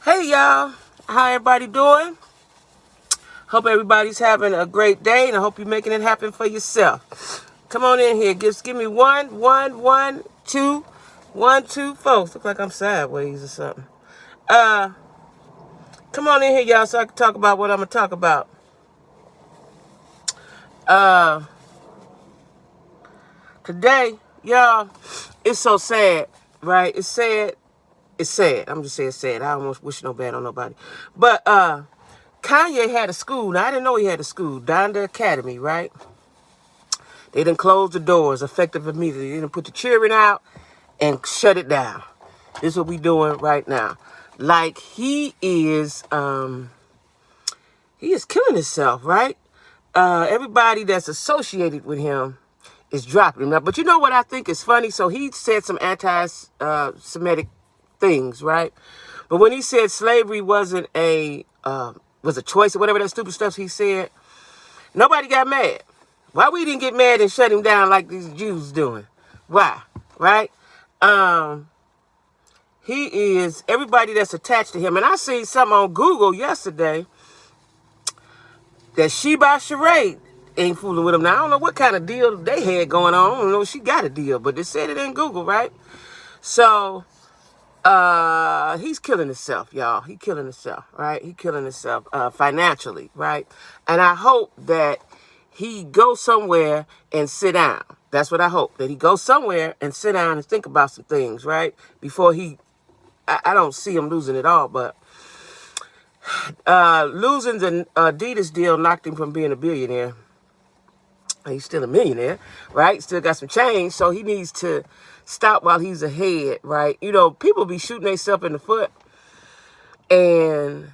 Hey y'all, how everybody doing? Hope everybody's having a great day, and I hope you're making it happen for yourself. Come on in here, just give me one, two, 1, 2, folks. Look like I'm sideways or something. Come on in here, y'all, so I can talk about what I'm gonna talk about. Today, y'all, it's so sad, right? It's sad. It's sad. I'm just saying it's sad. I almost wish no bad on nobody. But Kanye had a school. Now, I didn't know he had a school. Down the academy, right? They didn't close the doors effective immediately. They didn't put the children out and shut it down. This is what we doing right now. Like he is killing himself, right? Everybody that's associated with him is dropping him. But you know what I think is funny? So he said some anti-Semitic things, right? But when he said slavery wasn't was a choice or whatever that stupid stuff he said, nobody got mad. Why we didn't get mad and shut him down like these Jews doing? Why? Right? He is everybody that's attached to him. And I seen something on Google yesterday that Sheba Sheree ain't fooling with him. Now, I don't know what kind of deal they had going on. I don't know if she got a deal, but they said it in Google, right? So, he's killing himself, y'all. He killing himself, right? He killing himself financially, right? And I hope that he goes somewhere and sit down. That's what I hope, that he goes somewhere and sit down and think about some things, right? Before I don't see him losing it all, but losing the Adidas deal knocked him from being a billionaire. He's still a millionaire, right? Still got some change, so he needs to stop while he's ahead, right? You know, people be shooting themselves in the foot, and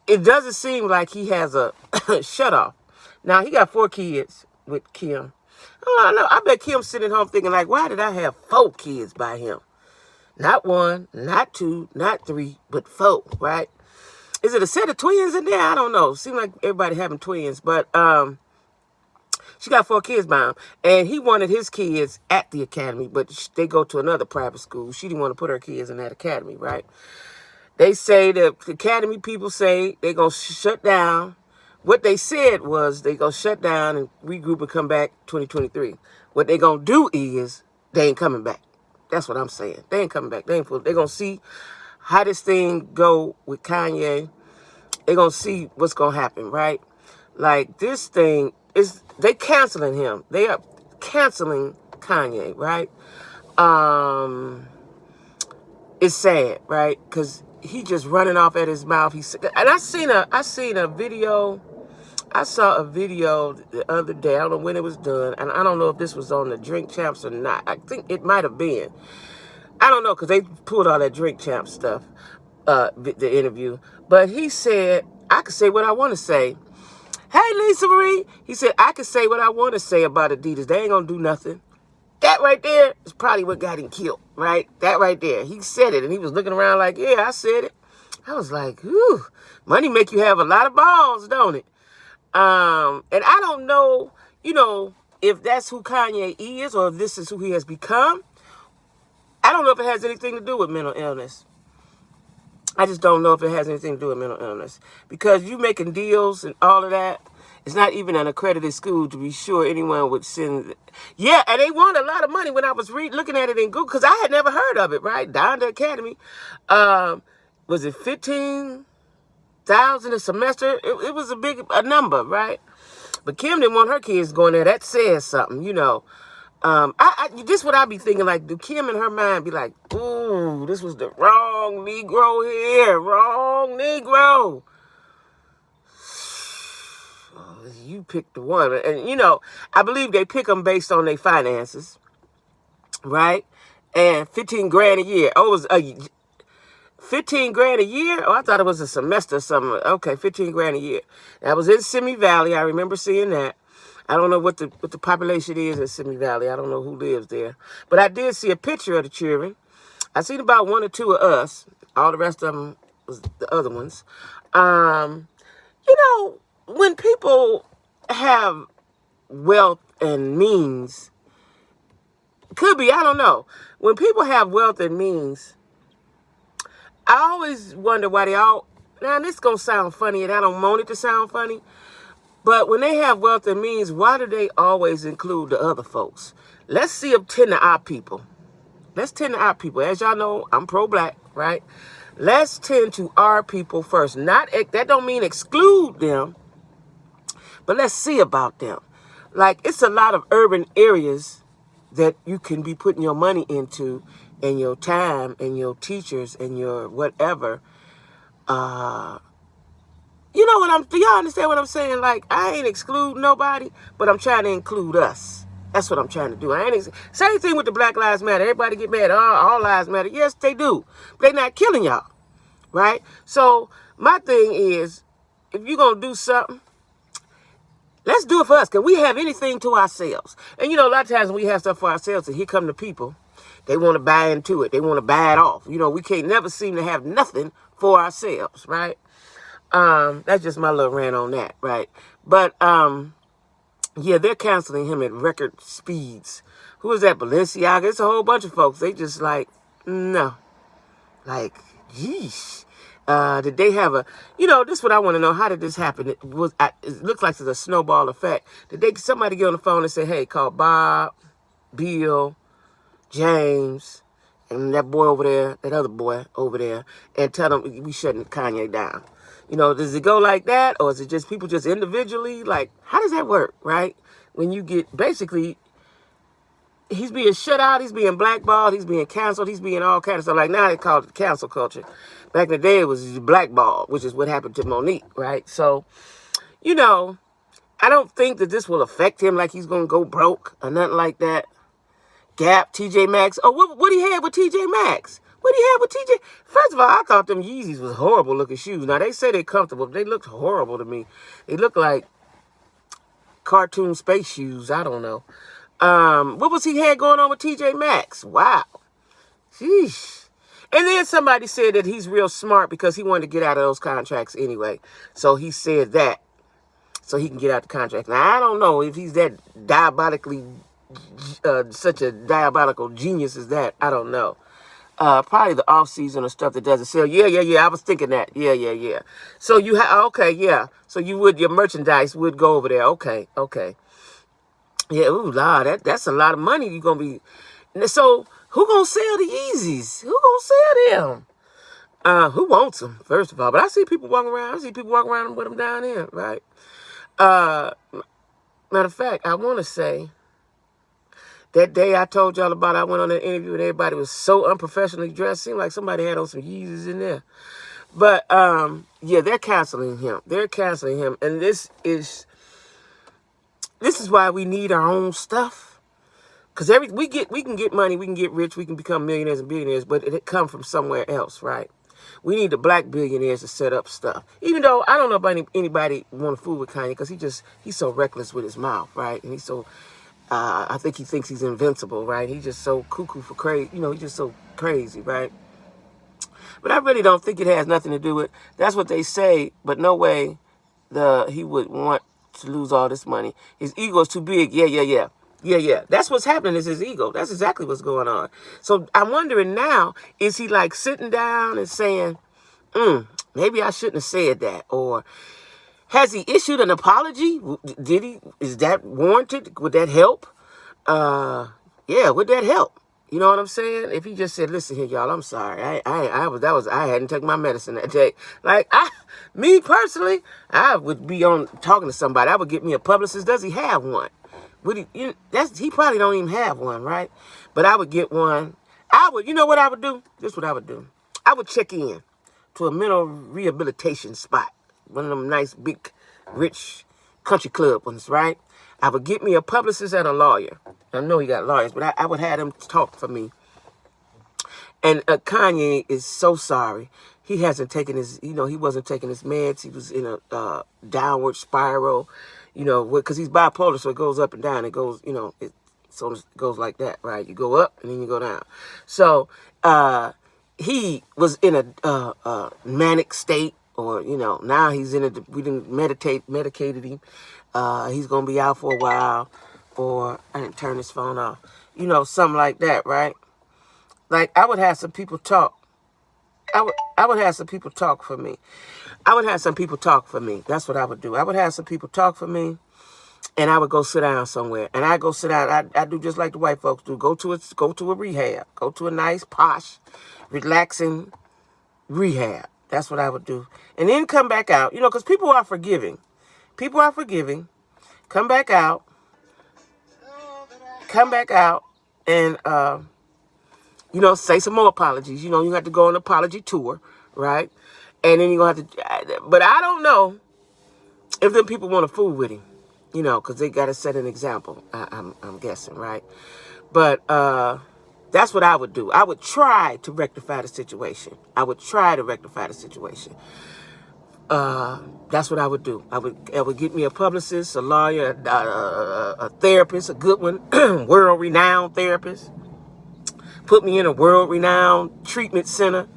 it doesn't seem like he has a shut off. Now, he got 4 kids with Kim. I don't know. I bet Kim's sitting home thinking, like, why did I have 4 kids by him? Not 1, not 2, not 3, but 4, right? Is it a set of twins in there? I don't know. Seems like everybody having twins, but she got 4 kids by him, and he wanted his kids at the academy, but they go to another private school. She didn't want to put her kids in that academy, right? They say, the academy people say they're going to shut down. What they said was they going to shut down and regroup and come back 2023. What they going to do is they ain't coming back. That's what I'm saying. They ain't coming back. They going to see how this thing go with Kanye. They're going to see what's going to happen, right? Like, this thing is, they canceling him. They are canceling Kanye, right? It's sad, right? Because he just running off at his mouth. And I seen a video. I saw a video the other day. I don't know when it was done, and I don't know if this was on the Drink Champs or not. I think it might have been. I don't know, because they pulled all that Drink Champs stuff, the interview. But he said, I could say what I want to say. Hey, Lisa Marie. He said, I can say what I want to say about Adidas. They ain't going to do nothing. That right there is probably what got him killed, right? That right there. He said it, and he was looking around like, yeah, I said it. I was like, ooh, money make you have a lot of balls, don't it? And I don't know, you know, if that's who Kanye is or if this is who he has become. I don't know if it has anything to do with mental illness. I just don't know if it has anything to do with mental illness. Because you making deals and all of that, it's not even an accredited school to be sure anyone would send. Yeah, and they want a lot of money when I was looking at it in Google, because I had never heard of it, right? Down the academy. Was it 15,000 a semester? It was a number, right? But Kim didn't want her kids going there. That says something, you know. This is what I be thinking, like, do Kim in her mind be like, ooh, this was the wrong Negro here, wrong Negro. You picked the one. And, you know, I believe they pick them based on their finances, right? And 15 grand a year. Oh, it was 15 grand a year? Oh, I thought it was a semester or something. Okay, 15 grand a year. That was in Simi Valley. I remember seeing that. I don't know what the population is in Simi Valley. I don't know who lives there. But I did see a picture of the children. I seen about 1 or 2 of us. All the rest of them was the other ones. You know, when people have wealth and means, could be, I don't know. When people have wealth and means, I always wonder why they all, now this going to sound funny and I don't want it to sound funny, but when they have wealth and means, why do they always include the other folks? Let's see them tend to our people. Let's tend to our people. As y'all know, I'm pro-black, right? Let's tend to our people first. That don't mean exclude them, but let's see about them. Like, it's a lot of urban areas that you can be putting your money into and your time and your teachers and your whatever. You know do y'all understand what I'm saying? Like, I ain't exclude nobody, but I'm trying to include us. That's what I'm trying to do. Same thing with the Black Lives Matter. Everybody get mad. All lives matter. Yes, they do. But they not killing y'all, right? So my thing is, if you're going to do something, let's do it for us. Can we have anything to ourselves? And, you know, a lot of times when we have stuff for ourselves, and here come the people, they want to buy into it. They want to buy it off. You know, we can't never seem to have nothing for ourselves, right? That's just my little rant on that, right? But, yeah, they're canceling him at record speeds. Who is that? Balenciaga? It's a whole bunch of folks. They just like, no. Like, yeesh. Did they have you know, this is what I want to know. How did this happen? It looks like it's a snowball effect. Did somebody get on the phone and say, hey, call Bob, Bill, James, and that boy over there, that other boy over there, and tell them we shutting Kanye down? You know, does it go like that? Or is it just people just individually? Like, how does that work, right? When you get, basically, he's being shut out, he's being blackballed, he's being canceled, he's being all kinds of stuff. Like, now they call it cancel culture. Back in the day, it was blackball, which is what happened to Monique, right? So, you know, I don't think that this will affect him like he's going to go broke or nothing like that. Gap, TJ Maxx. Oh, what he had with TJ Maxx? What he had with TJ? First of all, I thought them Yeezys was horrible looking shoes. Now, they say they're comfortable, but they looked horrible to me. They look like cartoon space shoes. I don't know. What was he had going on with TJ Maxx? Wow. Sheesh. And then somebody said that he's real smart because he wanted to get out of those contracts anyway. So he said that so he can get out the contract. Now, I don't know if he's that such a diabolical genius as that. I don't know. Probably the off-season or stuff that doesn't sell. Yeah. I was thinking that. Yeah. So you okay, yeah. So your merchandise would go over there. Okay. Yeah, ooh, Lord, that's a lot of money you're going to be. So who going to sell the Yeezys? Who going to sell them? Who wants them, first of all? But I see people walking around. With them down here, right? Matter of fact, I want to say, that day I told y'all about, I went on an interview and everybody was so unprofessionally dressed. Seemed like somebody had on some Yeezys in there. But, yeah, they're canceling him. And this is why we need our own stuff. Because we can get money, we can get rich, we can become millionaires and billionaires, but it comes from somewhere else, right? We need the black billionaires to set up stuff. Even though I don't know if anybody want to fool with Kanye because he's so reckless with his mouth, right? And he's so... I think he thinks he's invincible, right? He's just so cuckoo for crazy. You know, he's just so crazy, right? But I really don't think it has nothing to do with... That's what they say, but no way he would want to lose all this money. His ego is too big. Yeah. That's what's happening is his ego. That's exactly what's going on. So I'm wondering now, is he like sitting down and saying, maybe I shouldn't have said that? Or... has he issued an apology? Did he? Is that warranted? Would that help? Yeah, would that help? You know what I'm saying? If he just said, "Listen here, y'all, I'm sorry. I hadn't taken my medicine that day." Like me personally, I would be on talking to somebody. I would get me a publicist. Does he have one? Would he? He probably don't even have one, right? But I would get one. You know what I would do? This is what I would do. I would check in to a mental rehabilitation spot. One of them nice, big, rich country club ones, right? I would get me a publicist and a lawyer. I know he got lawyers, but I would have them talk for me. And Kanye is so sorry. He hasn't taken he wasn't taking his meds. He was in a downward spiral, because he's bipolar, so it goes up and down. It goes, it goes like that, right? You go up and then you go down. So he was in a manic state. Or, now he's we didn't medicated him. He's going to be out for a while. Or, I didn't turn his phone off. Something like that, right? Like, I would have some people talk I would have some people talk for me. I would have some people talk for me. That's what I would do. I would have some people talk for me, and I would go sit down somewhere. And I go sit down. I do just like the white folks do. Go to a rehab. Go to a nice, posh, relaxing rehab. That's what I would do. And then come back out. Because people are forgiving. People are forgiving. Come back out. Come back out. And, say some more apologies. You have to go on an apology tour, right? And then you're going to have to... But I don't know if them people want to fool with him, because they got to set an example, I'm guessing, right? But that's what I would do. I would try to rectify the situation. That's what I would do. I would get me a publicist, a lawyer, a therapist, a good one, world-renowned therapist. Put me in a world-renowned treatment center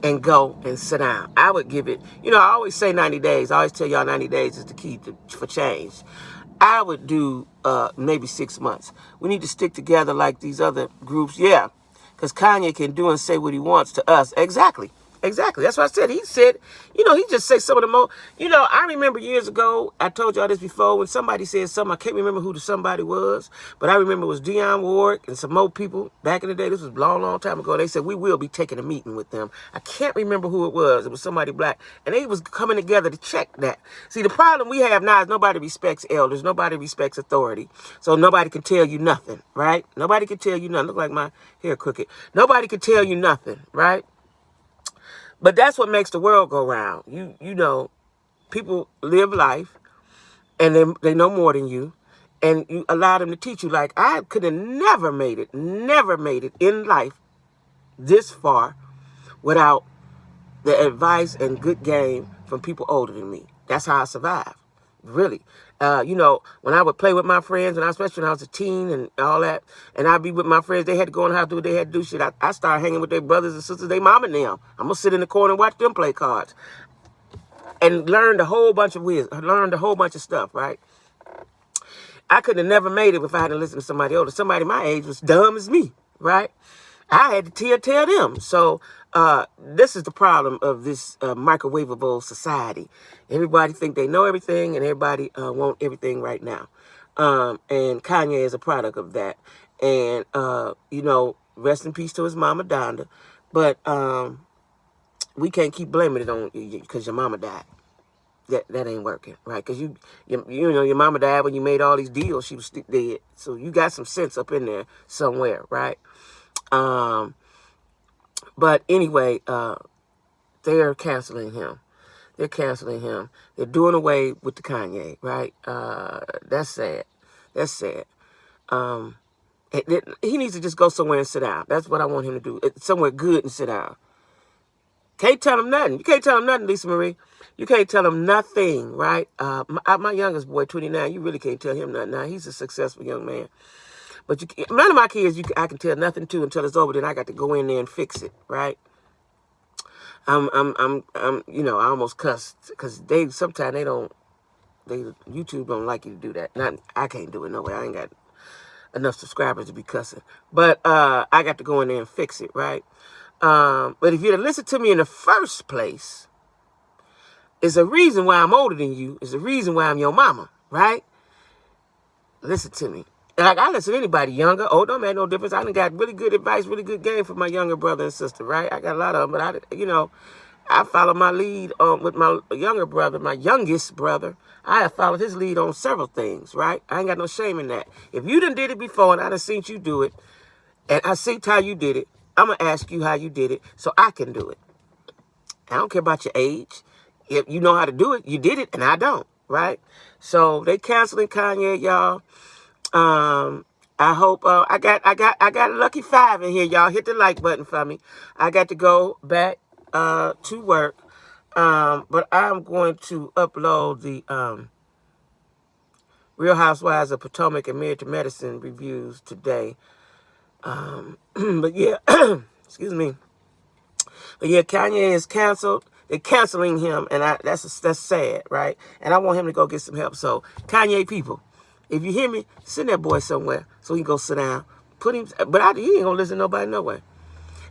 and go and sit down. I would give it, I always say 90 days. I always tell y'all 90 days is the key for change. I would do maybe 6 months. We need to stick together like these other groups. Yeah, because Kanye can do and say what he wants to us. Exactly. That's what I said. He said, he just say some of the most, I remember years ago, I told y'all this before, when somebody said something, I can't remember who the somebody was, but I remember it was Dionne Warwick and some more people back in the day. This was a long, long time ago. They said, we will be taking a meeting with them. I can't remember who it was. It was somebody black. And they was coming together to check that. See, the problem we have now is nobody respects elders. Nobody respects authority. So nobody can tell you nothing, right? Nobody can tell you nothing. Look like my hair crooked. Nobody can tell you nothing, right? But that's what makes the world go round. People live life, and they know more than you, and you allow them to teach you. Like, I could have never made it in life this far without the advice and good game from people older than me. That's how I survived, really. When I would play with my friends, especially when I was a teen and all that, and I'd be with my friends, they had to go in the house, do what they had to do. Shit, I started hanging with their brothers and sisters, they mom and them. I'm going to sit in the corner and watch them play cards. And learned a whole bunch of wisdom, learned a whole bunch of stuff, right? I could have never made it if I hadn't listened to somebody older. Somebody my age was dumb as me, right? I had to tell them. So this is the problem of this microwavable society. Everybody think they know everything, and everybody want everything right now. And Kanye is a product of that. And, rest in peace to his mama, Donda. But we can't keep blaming it on you because your mama died. That ain't working, right? Because your mama died when you made all these deals. She was dead. So you got some sense up in there somewhere, right? But anyway, they're canceling him. They're doing away with the Kanye, right? That's sad. He needs to just go somewhere and sit down. That's what I want him to do. Somewhere good and sit down. Can't tell him nothing. You can't tell him nothing, Lisa Marie. You can't tell him nothing, right? My youngest boy, 29, you really can't tell him nothing. Now, he's a successful young man. But none of my kids, I can tell nothing to until it's over. Then I got to go in there and fix it, right? I almost cussed because sometimes YouTube don't like you to do that. I can't do it no way. I ain't got enough subscribers to be cussing. But I got to go in there and fix it, right? But if you'd have listened to me in the first place, it's a reason why I'm older than you. It's a reason why I'm your mama, right? Listen to me. Like, I listen to anybody, younger, older, don't make no difference. I done got really good advice, really good game for my younger brother and sister, right? I got a lot of them, but I follow my lead with my younger brother, my youngest brother. I have followed his lead on several things, right? I ain't got no shame in that. If you done did it before and I done seen you do it, and I seen how you did it, I'm going to ask you how you did it so I can do it. I don't care about your age. If you know how to do it, you did it, and I don't, right? So they canceling Kanye, y'all. I hope I got a lucky 5 in here, y'all. Hit the like button for me. I got to go back to work. But I'm going to upload the Real Housewives of Potomac and Married to Medicine reviews today. But yeah, excuse me. But yeah, Kanye is canceled. They're canceling him, and that's sad, right? And I want him to go get some help. So, Kanye people, if you hear me, send that boy somewhere so he can go sit down. Put him, but he ain't gonna listen to nobody no way.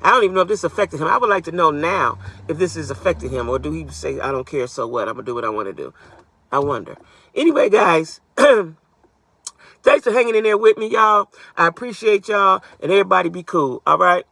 I don't even know if this affected him. I would like to know now if this is affecting him, or do he say, I don't care, so what? I'm going to do what I want to do. I wonder. Anyway, guys, thanks for hanging in there with me, y'all. I appreciate y'all, and everybody be cool, all right?